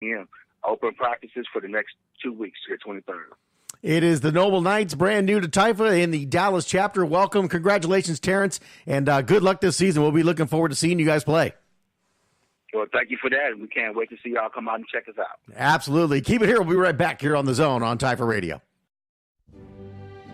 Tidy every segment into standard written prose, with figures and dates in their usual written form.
p.m. Open practices for the next 2 weeks to the 23rd. It is the Noble Knights, brand new to Taifa in the Dallas chapter. Welcome. Congratulations, Terrence, and good luck this season. We'll be looking forward to seeing you guys play. Well, thank you for that, and we can't wait to see y'all come out and check us out. Absolutely. Keep it here. We'll be right back here on The Zone on Taifa Radio.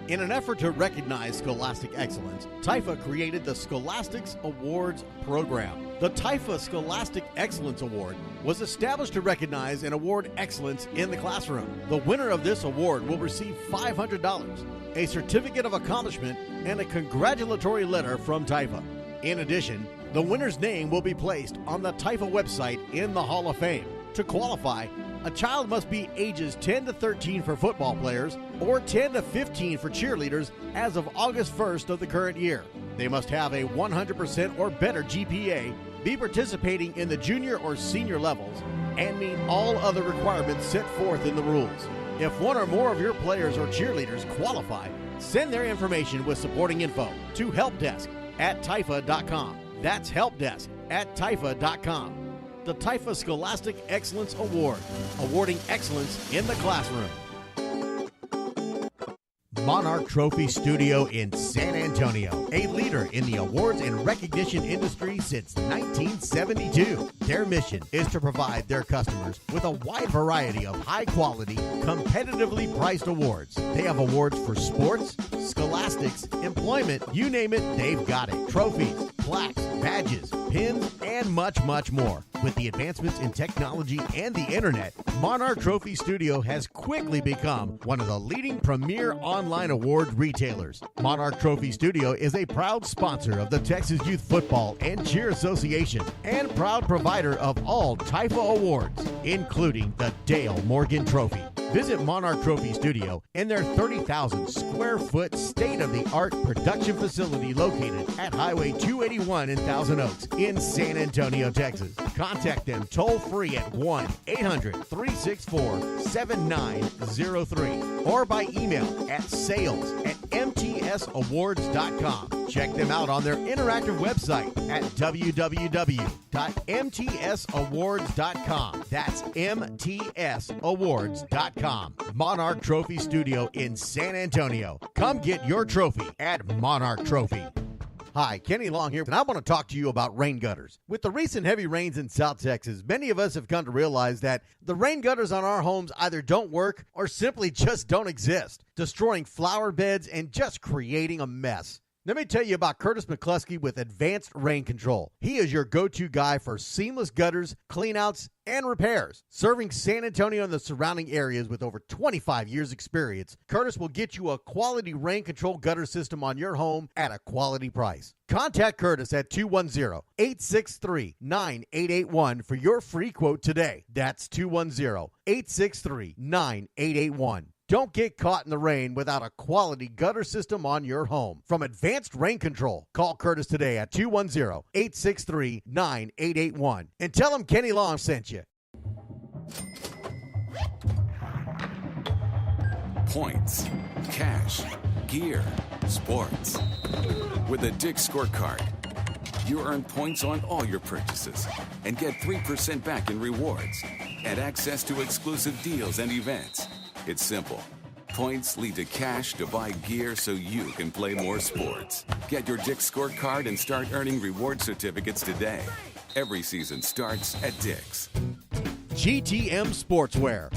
In an effort to recognize scholastic excellence, Taifa created the Scholastics Awards program. The Taifa Scholastic Excellence Award was established to recognize and award excellence in the classroom. The winner of this award will receive $500, a certificate of accomplishment, and a congratulatory letter from Taifa. In addition, the winner's name will be placed on the Taifa website in the Hall of Fame. To qualify, a child must be ages 10 to 13 for football players or 10 to 15 for cheerleaders as of August 1st of the current year. They must have a 100% or better GPA, be participating in the junior or senior levels, and meet all other requirements set forth in the rules. If one or more of your players or cheerleaders qualify, send their information with supporting info to helpdesk@taifa.com. That's helpdesk@taifa.com. The Taifa Scholastic Excellence Award, awarding excellence in the classroom. Monarch Trophy Studio in San Antonio, a leader in the awards and recognition industry since 1972. Their mission is to provide their customers with a wide variety of high-quality, competitively priced awards. They have awards for sports, scholastics, employment, you name it, they've got it. Trophies, plaques, badges, pins, and much, much more. With the advancements in technology and the internet, Monarch Trophy Studio has quickly become one of the leading premier online award retailers. Monarch Trophy Studio is a proud sponsor of the Texas Youth Football and Cheer Association and proud provider of all Taifa awards, including the Dale Morgan Trophy. Visit Monarch Trophy Studio in their 30,000 square foot state-of-the-art production facility located at Highway 281 in Thousand Oaks in San Antonio, Texas. Contact them toll-free at 1-800-364-7903 or by email at sales@mtsawards.com. Check them out on their interactive website at www.mtsawards.com. That's mtsawards.com. Monarch Trophy Studio in San Antonio. Come get your trophy at Monarch Trophy. Hi, Kenny Long here, and I want to talk to you about rain gutters. With the recent heavy rains in South Texas, many of us have come to realize that the rain gutters on our homes either don't work or simply just don't exist, destroying flower beds and just creating a mess. Let me tell you about Curtis McCluskey with Advanced Rain Control. He is your go-to guy for seamless gutters, cleanouts, and repairs. Serving San Antonio and the surrounding areas with over 25 years experience, Curtis will get you a quality rain control gutter system on your home at a quality price. Contact Curtis at 210-863-9881 for your free quote today. That's 210-863-9881. Don't get caught in the rain without a quality gutter system on your home. From Advanced Rain Control, call Curtis today at 210-863-9881 and tell him Kenny Long sent you. Points, cash, gear, sports. With a Dick's Scorecard, you earn points on all your purchases and get 3% back in rewards and access to exclusive deals and events. It's simple. Points lead to cash to buy gear so you can play more sports. Get your Dick's Scorecard and start earning reward certificates today. Every season starts at Dick's. GTM Sportswear.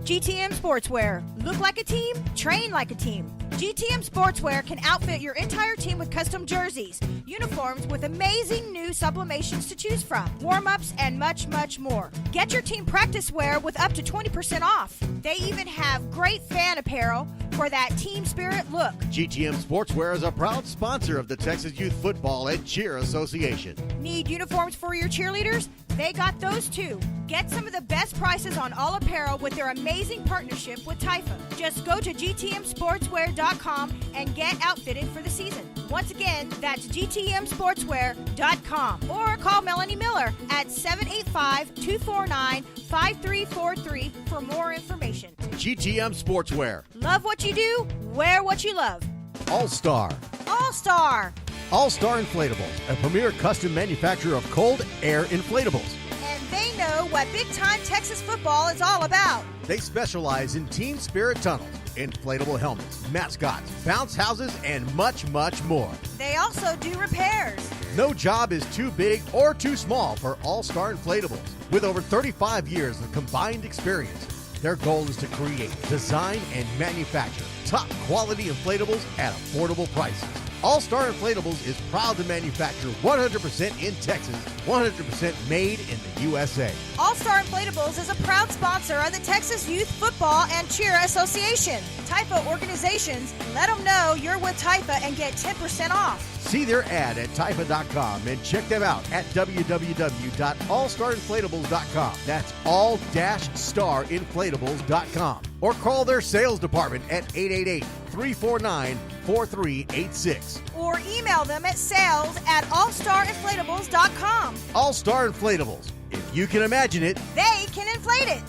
GTM Sportswear. Look like a team, train like a team. GTM Sportswear can outfit your entire team with custom jerseys, uniforms with amazing new sublimations to choose from, warm-ups, and much, much more. Get your team practice wear with up to 20% off. They even have great fan apparel for that team spirit look. GTM Sportswear is a proud sponsor of the Texas Youth Football and Cheer Association. Need uniforms for your cheerleaders? They got those too. Get some of the best prices on all apparel with their amazing partnership with Taifa. Just go to gtmsportswear.com and get outfitted for the season. Once again, that's gtmsportswear.com. Or call Melanie Miller at 785-249-5343 for more information. GTM Sportswear. Love what you do, wear what you love. All-Star. All-Star. All-Star Inflatables, a premier custom manufacturer of cold air inflatables. And they know what big-time Texas football is all about. They specialize in Team Spirit tunnels, inflatable helmets, mascots, bounce houses, and much, much more. They also do repairs. No job is too big or too small for All-Star Inflatables. With over 35 years of combined experience, their goal is to create, design, and manufacture top-quality inflatables at affordable prices. All-Star Inflatables is proud to manufacture 100% in Texas, 100% made in the USA. All-Star Inflatables is a proud sponsor of the Texas Youth Football and Cheer Association. Typha organizations, let them know you're with Typha and get 10% off. See their ad at Typha.com and check them out at www.allstarinflatables.com. That's all-starinflatables.com. Or call their sales department at 888-349-4386. Or email them at sales@allstarinflatables.com. All-Star Inflatables. If you can imagine it, They can inflate it.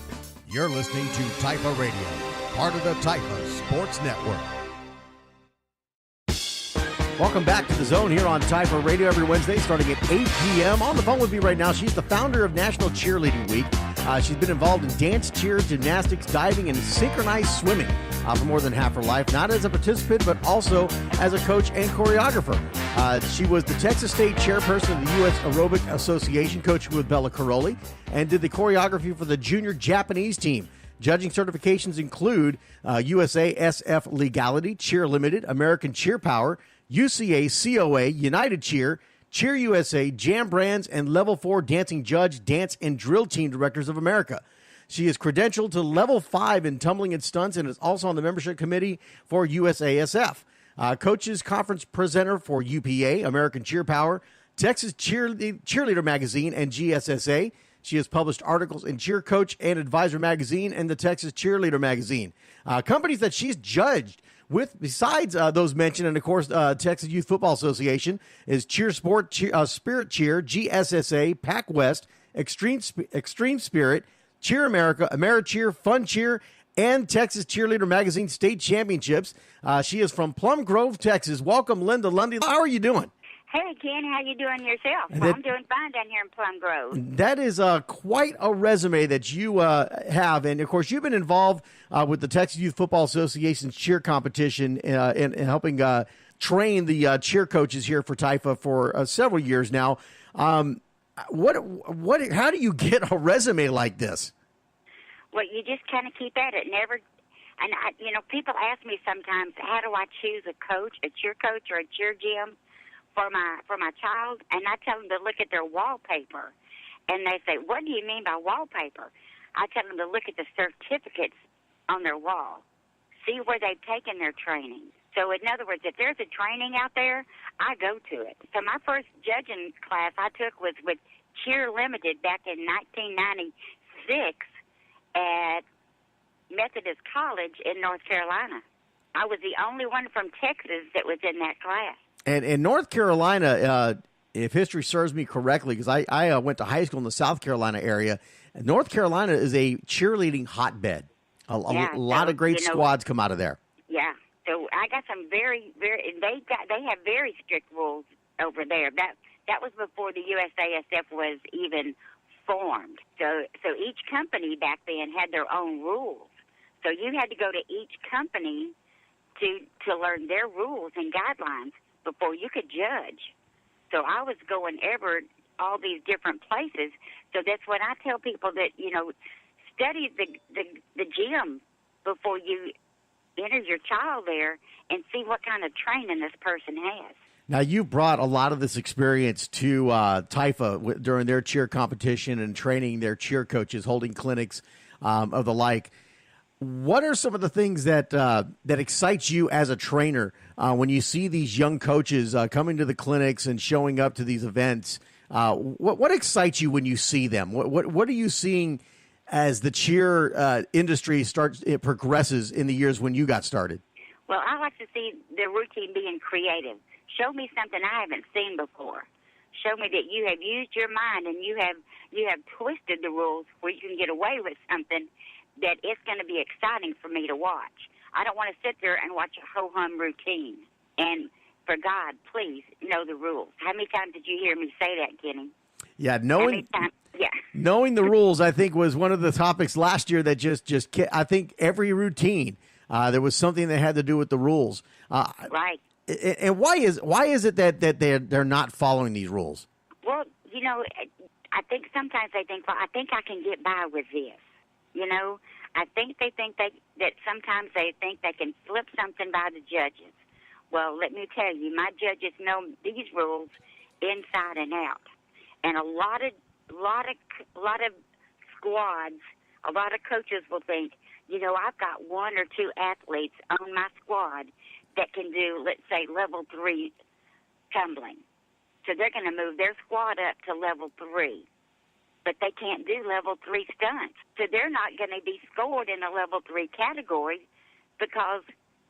you're listening to Typha Radio, part of the Typha Sports Network. Welcome back to The Zone here on Typha Radio every Wednesday starting at 8 p.m. On the phone with me right now, she's the founder of National Cheerleading Week. She's been involved in dance, cheer, gymnastics, diving, and synchronized swimming for more than half her life, not as a participant, but also as a coach and choreographer. She was the Texas State chairperson of the U.S. Aerobic Association, coaching with Bella Caroli, and did the choreography for the junior Japanese team. Judging certifications include USA SF Legality, Cheer Limited, American Cheer Power, UCA, COA, United Cheer, Cheer USA, Jam Brands, and Level 4 Dancing Judge, Dance and Drill Team Directors of America. She is credentialed to Level 5 in tumbling and stunts and is also on the membership committee for USASF. Coaches Conference presenter for UPA, American Cheer Power, Texas Cheerleader Magazine, and GSSA. She has published articles in Cheer Coach and Advisor Magazine and the Texas Cheerleader Magazine. Companies that she's judged with, besides those mentioned, and of course, Texas Youth Football Association, is Cheer Sport, Spirit Cheer, GSSA, Pac West, Extreme Spirit, Cheer America, AmeriCheer, Fun Cheer, and Texas Cheerleader Magazine State Championships. She is from Plum Grove, Texas. Welcome, Linda Lundy. How are you doing? Hey, Ken, how you doing yourself? Well, I'm doing fine down here in Plum Grove. That is quite a resume that you have. And, of course, you've been involved with the Texas Youth Football Association's cheer competition and helping train the cheer coaches here for Typha for several years now. How do you get a resume like this? Well, you just kind of keep at it. People ask me sometimes, how do I choose a coach, a cheer coach or a cheer gym for my child? And I tell them to look at their wallpaper. And they say, what do you mean by wallpaper? I tell them to look at the certificates on their wall. See where they've taken their training. So, in other words, if there's a training out there, I go to it. So my first judging class I took was with Cheer Limited back in 1996 at Methodist College in North Carolina. I was the only one from Texas that was in that class. And in North Carolina, if history serves me correctly, because I went to high school in the South Carolina area, and North Carolina is a cheerleading hotbed. A lot of great squads come out of there. Yeah. So I got some very, very. They have very strict rules over there. That was before the USASF was even formed. So each company back then had their own rules. So you had to go to each company to learn their rules and guidelines before you could judge. So I was going all these different places. So that's when I tell people that, study the gym before you enter your child there and see what kind of training this person has. Now, you brought a lot of this experience to Typha during their cheer competition and training their cheer coaches, holding clinics of the like. What are some of the things that excites you as a trainer when you see these young coaches coming to the clinics and showing up to these events? What excites you when you see them? What are you seeing as the cheer industry progresses in the years when you got started? Well, I like to see the routine being creative. Show me something I haven't seen before. Show me that you have used your mind and you have twisted the rules where you can get away with something that it's going to be exciting for me to watch. I don't want to sit there and watch a ho-hum routine. And for God, please know the rules. How many times did you hear me say that, Kenny? Yeah, Yeah. Knowing the rules, I think, was one of the topics last year that I think every routine, there was something that had to do with the rules. Right. And why is it that they're not following these rules? Well, I think sometimes they think, well, I think I can get by with this. I think they think that sometimes they think they can flip something by the judges. Well, let me tell you, my judges know these rules inside and out. And a lot of squads, a lot of coaches will think, I've got one or two athletes on my squad that can do, let's say, level 3 tumbling. So they're going to move their squad up to level 3. But they can't do level 3 stunts. So they're not going to be scored in a level 3 category because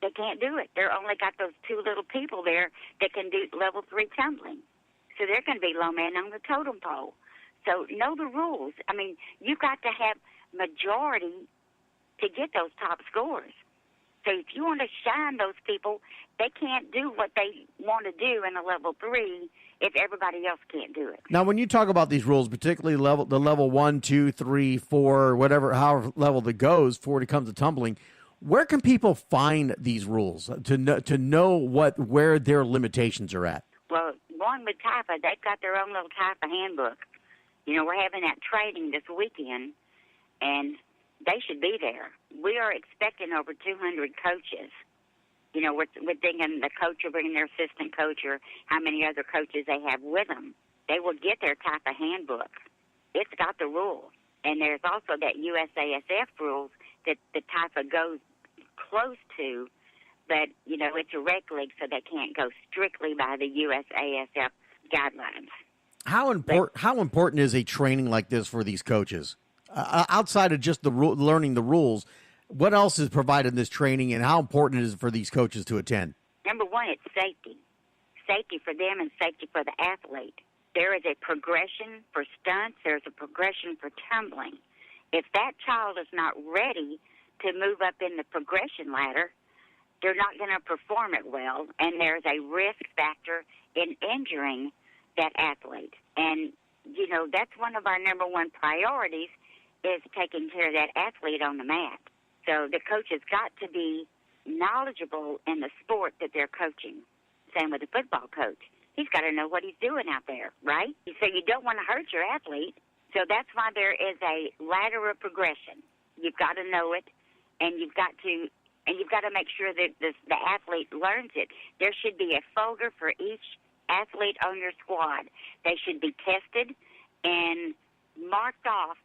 they can't do it. They're only got those 2 little people there that can do level 3 tumbling. So they're going to be low man on the totem pole. So know the rules. I mean, you've got to have majority to get those top scores. So if you want to shine those people, they can't do what they want to do in a level 3 if everybody else can't do it. Now, when you talk about these rules, particularly the level 1, 2, 3, 4, whatever, however level it goes before it comes to tumbling, where can people find these rules to know where their limitations are at? Well, one with TIFA, they've got their own little TIFA handbook. We're having that training this weekend, and they should be there. We are expecting over 200 coaches. We're thinking the coach will bring their assistant coach or how many other coaches they have with them. They will get their TIFA handbook. It's got the rules. And there's also that USASF rules that the TIFA goes close to, but, it's a rec league, so they can't go strictly by the USASF guidelines. How important is a training like this for these coaches? Outside of just learning the rules, what else is provided in this training, and how important is it for these coaches to attend? Number one, it's safety. Safety for them and safety for the athlete. There is a progression for stunts. There's a progression for tumbling. If that child is not ready to move up in the progression ladder, they're not going to perform it well, and there's a risk factor in injuring that athlete. And, that's one of our number one priorities is taking care of that athlete on the mat. So the coach has got to be knowledgeable in the sport that they're coaching. Same with the football coach. He's got to know what he's doing out there, right? So you don't want to hurt your athlete. So that's why there is a ladder of progression. You've got to know it, and you've got to make sure that the athlete learns it. There should be a folder for each athlete on your squad. They should be tested and marked off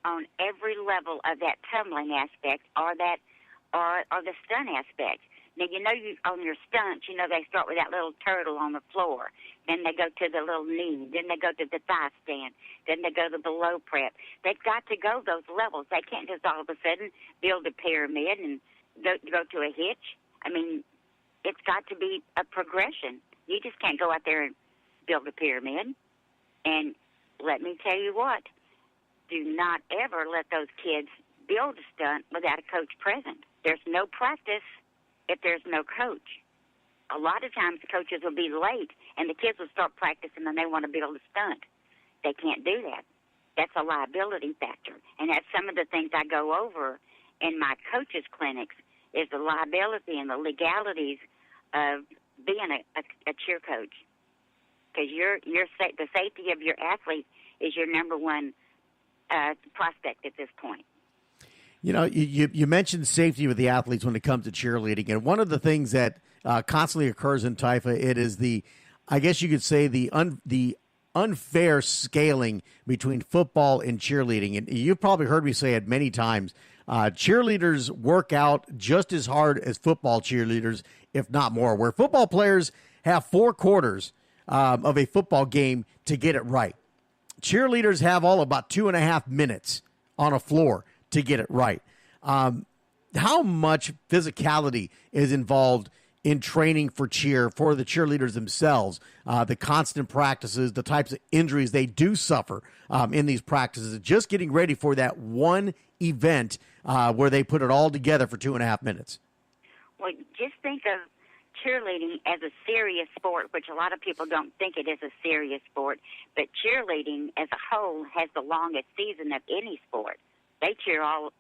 on every level of that tumbling aspect or the stunt aspect. Now, you on your stunts, they start with that little turtle on the floor. Then they go to the little knee. Then they go to the thigh stand. Then they go to the low prep. They've got to go those levels. They can't just all of a sudden build a pyramid and go to a hitch. I mean, it's got to be a progression. You just can't go out there and build a pyramid. And let me tell you what, do not ever let those kids build a stunt without a coach present. There's no practice if there's no coach. A lot of times coaches will be late, and the kids will start practicing and they want to build a stunt. They can't do that. That's a liability factor. And that's some of the things I go over in my coaches' clinics is the liability and the legalities of being a cheer coach. Because the safety of your athlete is your number one prospect at this point. You mentioned safety with the athletes when it comes to cheerleading, and one of the things that constantly occurs in TIFA, it is I guess you could say the unfair scaling between football and cheerleading. And you've probably heard me say it many times. Cheerleaders work out just as hard as football cheerleaders, if not more, where football players have 4 quarters of a football game to get it right. Cheerleaders have all about 2.5 minutes on a floor to get it right. How much physicality is involved in training for the cheerleaders themselves, the constant practices, the types of injuries they do suffer in these practices, just getting ready for that one event where they put it all together for 2.5 minutes? Well, just think of cheerleading as a serious sport, which a lot of people don't think it is a serious sport, but cheerleading as a whole has the longest season of any sport. They cheer all